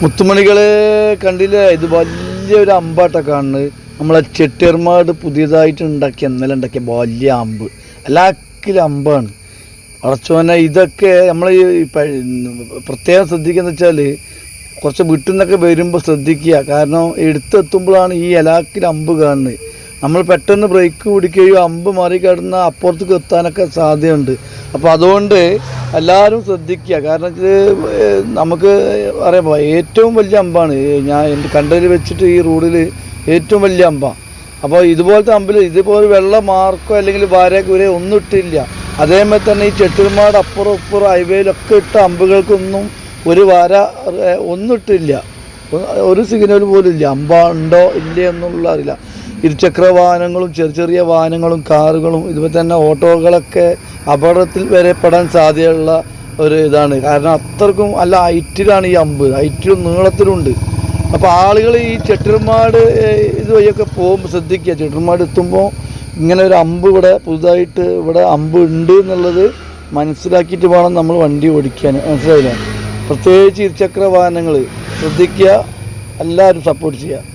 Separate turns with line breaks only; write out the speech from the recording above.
മുത്തുമണികളെ കണ്ടില്ലേ, ഇത് വലിയൊരു അമ്പാട്ട കാണുന്നത്. നമ്മളെ ചെട്ടിയർമാട് പുതിയതായിട്ട് ഇന്നലെ ഉണ്ടാക്കിയ വലിയ അമ്പ്, എല്ലാക്കിലും അമ്പാണ്. അടച്ചോനെ ഇതൊക്കെ നമ്മൾ പ്രത്യേകം ശ്രദ്ധിക്കുക വെച്ചാൽ കുറച്ച് വീട്ടിൽ നിന്നൊക്കെ വരുമ്പോൾ ശ്രദ്ധിക്കുക. കാരണം എടുത്തെത്തുമ്പോഴാണ് ഈ എല്ലാക്കിൽ അമ്പ് കാണുന്നത്. നമ്മൾ പെട്ടെന്ന് ബ്രേക്ക് പിടിക്കുകയോ അമ്പ് മറികടന്ന് അപ്പുറത്തേക്ക് എത്താനൊക്കെ സാധ്യതയുണ്ട്. അപ്പോൾ അതുകൊണ്ട് എല്ലാവരും ശ്രദ്ധിക്കുക. കാരണം നമുക്ക് അറിയാം ഏറ്റവും വലിയ അമ്പാണ് ഞാൻ എൻ്റെ കണ്ടതിൽ വെച്ചിട്ട് ഈ റോഡിൽ ഏറ്റവും വലിയ അമ്പാണ്. അപ്പോൾ ഇതുപോലത്തെ അമ്പിൽ ഇതുപോലെ വെള്ള മാർക്കോ അല്ലെങ്കിൽ വാരക്കുരയോ ഒന്നും ഇട്ടില്ല. അതേപോലെ തന്നെ ഈ ചെട്ടിയർമാട് അപ്പുറം ഇപ്പുറം ഹൈവേയിലൊക്കെ ഇട്ട അമ്പുകൾക്കൊന്നും ഒരു വാര ഒന്നും ഇട്ടില്ല, ഒരു സിഗ്നൽ പോലും ഇല്ല. അമ്പ ഉണ്ടോ ഇല്ലേ എന്നുള്ള അറിയില്ല. ഇരുചക്ര വാഹനങ്ങളും ചെറിയ ചെറിയ വാഹനങ്ങളും കാറുകളും ഇതുപോലെ തന്നെ ഓട്ടോകളൊക്കെ അപകടത്തിൽ വരെ പെടാൻ സാധ്യതയുള്ള ഒരു ഇതാണ്. കാരണം അത്രക്കും നല്ല ഹൈറ്റിലാണ് ഈ അമ്പ്, ഹൈറ്റിലും നീളത്തിലുണ്ട്. അപ്പോൾ ആളുകൾ ഈ ചെട്ടിയർമാട് ഇതുവഴിയൊക്കെ പോകുമ്പോൾ ശ്രദ്ധിക്കുക. ചെട്ടിയർമാട് എത്തുമ്പോൾ ഇങ്ങനെ ഒരു അമ്പ് ഇവിടെ പുതുതായിട്ട് ഇവിടെ അമ്പ് ഉണ്ട് എന്നുള്ളത് മനസ്സിലാക്കിയിട്ട് വേണം നമ്മൾ വണ്ടി ഓടിക്കാൻ. മനസ്സിലായില്ല? പ്രത്യേകിച്ച് ഇരുചക്ര വാഹനങ്ങൾ ശ്രദ്ധിക്കുക, എല്ലാവരും സപ്പോർട്ട് ചെയ്യുക.